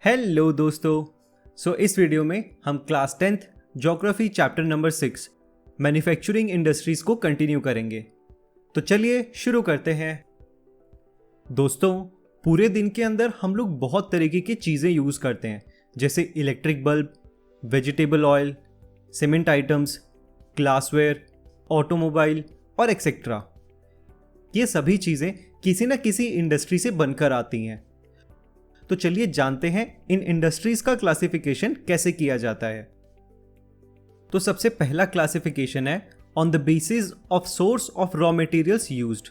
Hello दोस्तों। इस video में हम class 10th geography chapter number 6 manufacturing industries को कंटिन्यू करेंगे। तो चलिए शुरू करते हैं। दोस्तों, पूरे दिन के अंदर हम लोग बहुत तरीके की चीज़ें यूज़ करते हैं, जैसे electric bulb, vegetable oil, cement items, glassware, automobile और एक्सेट्रा। ये सभी चीज़ें किसी न किसी इंडस्ट्री से बनकर आती हैं। तो चलिए जानते हैं इन इंडस्ट्रीज का क्लासिफिकेशन कैसे किया जाता है। तो सबसे पहला क्लासिफिकेशन है on the basis of source of raw materials used,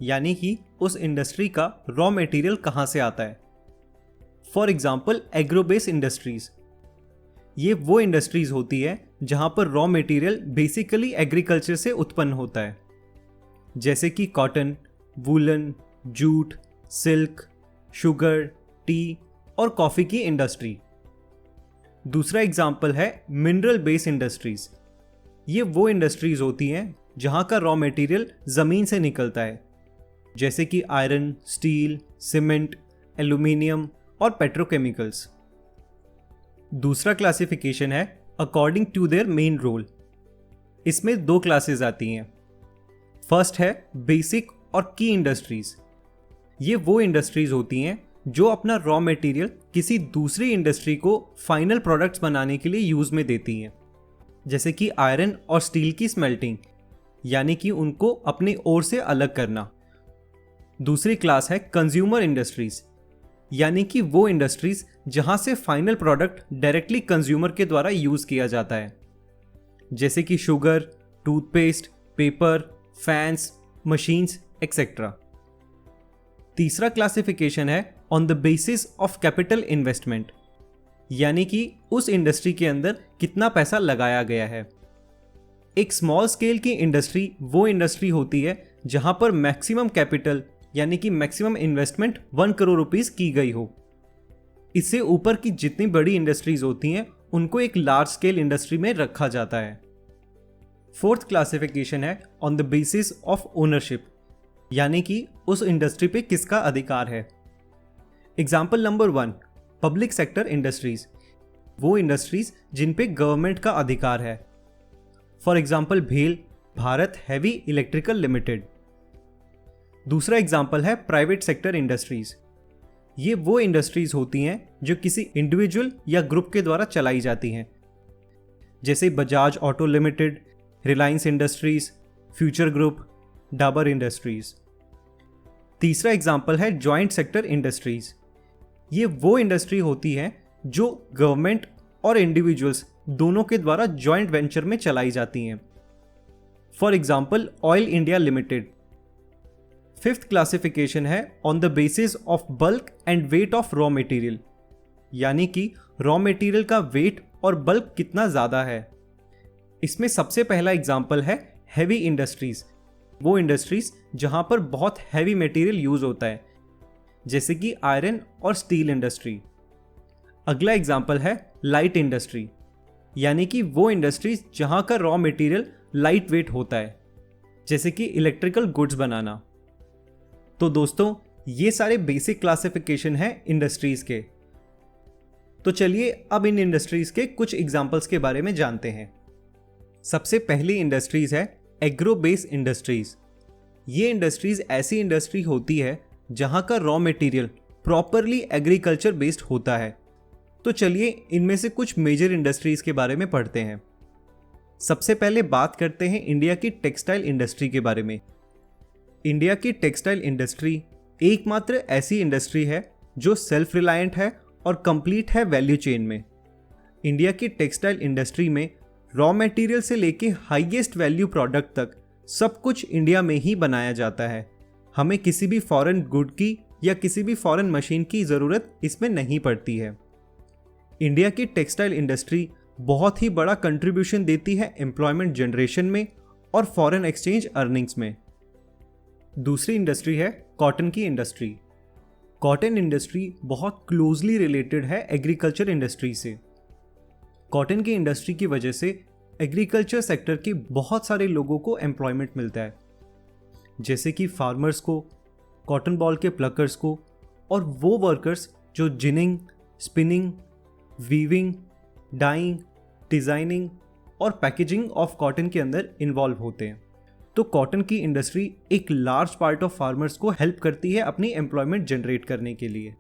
यानी कि उस इंडस्ट्री का रॉ मटेरियल कहाँ से आता है। For example agro base industries, ये वो इंडस्ट्रीज होती है जहां पर रॉ मटेरियल बेसिकली एग्रीकल्चर से उत्पन्न होता है, जैसे कि cotton, woollen, jute, silk, sugar, T और कॉफी की इंडस्ट्री। दूसरा एग्जाम्पल है मिनरल बेस इंडस्ट्रीज। ये वो इंडस्ट्रीज होती हैं जहां का रॉ मटेरियल जमीन से निकलता है, जैसे कि आयरन, स्टील, सीमेंट, एल्यूमिनियम और पेट्रोकेमिकल्स। दूसरा क्लासिफिकेशन है according to their main role. इसमें दो क्लासेस आती हैं। फर्स्ट है बेसिक और की इंडस्ट्रीज। ये वो इंडस्ट्रीज होती हैं जो अपना रॉ मटेरियल किसी दूसरी इंडस्ट्री को फाइनल प्रोडक्ट्स बनाने के लिए यूज में देती हैं, जैसे कि आयरन और स्टील की स्मेल्टिंग, यानी कि उनको अपने ओर से अलग करना। दूसरी क्लास है कंज्यूमर इंडस्ट्रीज, यानी कि वो इंडस्ट्रीज जहां से फाइनल प्रोडक्ट डायरेक्टली कंज्यूमर के द्वारा यूज किया जाता है, जैसे कि sugar, toothpaste, paper, fans, machines etcetera. तीसरा क्लासिफिकेशन है on the basis of capital investment, यानी कि उस इंडस्ट्री के अंदर कितना पैसा लगाया गया है। एक स्मॉल स्केल की इंडस्ट्री वो इंडस्ट्री होती है जहां पर मैक्सिमम कैपिटल यानी कि मैक्सिमम इन्वेस्टमेंट 1 करोड़ रुपीस की गई हो। इससे ऊपर की जितनी बड़ी इंडस्ट्रीज होती हैं उनको एक लार्ज स्केल इंडस्ट्री में रखा जाता है। फोर्थ क्लासिफिकेशन है on the basis of ownership, यानी कि उस इंडस्ट्री पे किसका अधिकार है। Example number 1, public sector industries, वो इंडस्ट्रीज जिन पे गवर्नमेंट का अधिकार है। फॉर एग्जाम्पल भेल, भारत हैवी इलेक्ट्रिकल लिमिटेड। दूसरा एग्जाम्पल है प्राइवेट सेक्टर इंडस्ट्रीज। ये वो इंडस्ट्रीज होती हैं जो किसी इंडिविजुअल या ग्रुप के द्वारा चलाई जाती हैं, जैसे Bajaj auto limited, Reliance industries, future group, Dabur industries. तीसरा एग्जाम्पल है जॉइंट सेक्टर इंडस्ट्रीज। ये वो इंडस्ट्री होती है जो गवर्नमेंट और इंडिविजुअल्स दोनों के द्वारा जॉइंट वेंचर में चलाई जाती हैं। For example oil India limited. Fifth classification है on the basis of bulk and weight of raw material, यानी कि रॉ मटेरियल का वेट और बल्क कितना ज़्यादा है। इसमें सबसे पहला एग्जाम्पल है हैवी इंडस्ट्रीज, वो इंडस्ट्रीज जहां पर बहुत हैवी मटेरियल यूज होता है, जैसे कि आयरन और स्टील इंडस्ट्री। अगला एग्जाम्पल है लाइट इंडस्ट्री, यानी कि वो इंडस्ट्रीज जहां का रॉ मटेरियल लाइट वेट होता है, जैसे कि इलेक्ट्रिकल गुड्स बनाना। तो दोस्तों, ये सारे बेसिक क्लासिफिकेशन हैं इंडस्ट्रीज के। तो चलिए अब इन इंडस्ट्रीज के कुछ एग्जाम्पल्स के बारे में जानते हैं। सबसे पहली इंडस्ट्रीज है एग्रो बेस इंडस्ट्रीज। ये इंडस्ट्रीज ऐसी इंडस्ट्री होती है जहां का raw material properly agriculture based होता है। तो चलिए इनमें से कुछ मेजर इंडस्ट्रीज के बारे में पढ़ते हैं। सबसे पहले बात करते हैं इंडिया की टेक्सटाइल इंडस्ट्री के बारे में। इंडिया की टेक्सटाइल इंडस्ट्री एकमात्र ऐसी इंडस्ट्री है जो सेल्फ रिलायंट है और कंप्लीट है वैल्यू चेन में। इंडिया की टेक्सटाइल इंडस्ट्री में रॉ मटेरियल से लेके हाईएस्ट वैल्यू प्रोडक्ट तक सब कुछ इंडिया में ही बनाया जाता है। हमें किसी भी फॉरेन गुड की या किसी भी फॉरेन मशीन की ज़रूरत इसमें नहीं पड़ती है। इंडिया की टेक्सटाइल इंडस्ट्री बहुत ही बड़ा कंट्रीब्यूशन देती है एम्प्लॉयमेंट जनरेशन में और फॉरेन एक्सचेंज अर्निंग्स में। दूसरी इंडस्ट्री है कॉटन की इंडस्ट्री। कॉटन इंडस्ट्री बहुत क्लोजली रिलेटेड है एग्रीकल्चर इंडस्ट्री से। कॉटन की इंडस्ट्री की वजह से एग्रीकल्चर सेक्टर के बहुत सारे लोगों को एम्प्लॉयमेंट मिलता है, जैसे कि फार्मर्स को, कॉटन बॉल के प्लकर्स को और वो वर्कर्स जो ginning, spinning, weaving, dyeing, designing और पैकेजिंग ऑफ कॉटन के अंदर इन्वॉल्व होते हैं। तो कॉटन की इंडस्ट्री एक लार्ज पार्ट ऑफ फार्मर्स को हेल्प करती है अपनी एम्प्लॉयमेंट जनरेट करने के लिए।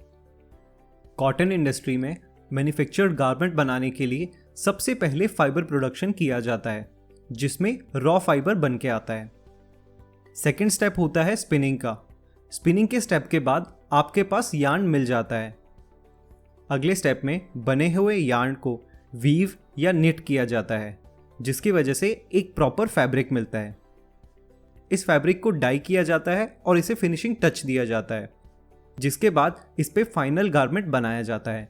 कॉटन इंडस्ट्री में मैन्युफैक्चर्ड गारमेंट बनाने के लिए सबसे पहले फाइबर प्रोडक्शन किया जाता है, जिसमें रॉ फाइबर बन के आता है। सेकेंड स्टेप होता है स्पिनिंग का। स्पिनिंग के स्टेप के बाद आपके पास यार्न मिल जाता है। अगले स्टेप में बने हुए यार्न को वीव या निट किया जाता है, जिसकी वजह से एक प्रॉपर फैब्रिक मिलता है। इस फैब्रिक को डाई किया जाता है और इसे फिनिशिंग टच दिया जाता है, जिसके बाद इस पे फाइनल गारमेंट बनाया जाता है।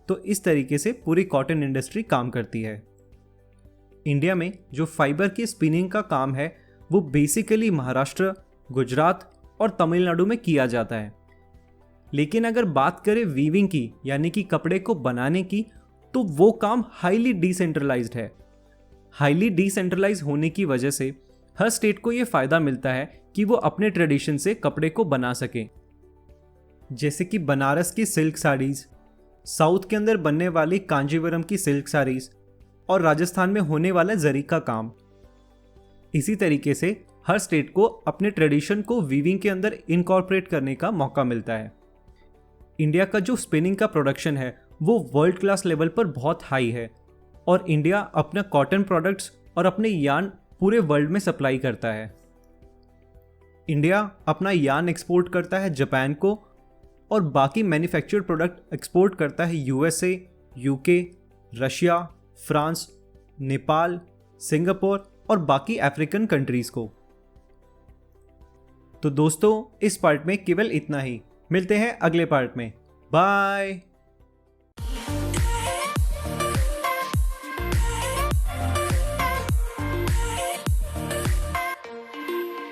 तो इस तरीके से पूरी कॉटन इंडस्ट्री काम करती है। इंडिया में जो फाइबर की स्पिनिंग का काम है वो बेसिकली महाराष्ट्र, गुजरात और तमिलनाडु में किया जाता है। लेकिन अगर बात करें वीविंग की, यानी कि कपड़े को बनाने की, तो वो काम हाईली डिसेंट्रलाइज्ड है। हाईली डिसेंट्रलाइज होने की वजह से हर स्टेट को ये फायदा मिलता है कि वो अपने ट्रेडिशन से कपड़े को बना सके। जैसे कि बनारस की सिल्क साड़ीज, साउथ के अंदर बनने वाली कांजीवरम की सिल्क साड़ीज और राजस्थान में होने वाला जरी का काम। इसी तरीके से हर स्टेट को अपने ट्रेडिशन को वीविंग के अंदर इनकॉर्पोरेट करने का मौका मिलता है। इंडिया का जो स्पिनिंग का प्रोडक्शन है वो वर्ल्ड क्लास लेवल पर बहुत हाई है और इंडिया अपना कॉटन प्रोडक्ट्स और अपने यार्न पूरे वर्ल्ड में सप्लाई करता है। इंडिया अपना यार्न एक्सपोर्ट करता है जापान को और बाकी मैन्युफैक्चर्ड प्रोडक्ट एक्सपोर्ट करता है USA, UK, Russia, France, Nepal, Singapore और बाकी अफ्रीकन कंट्रीज को। तो दोस्तों, इस पार्ट में केवल इतना ही। मिलते हैं अगले पार्ट में। बाय।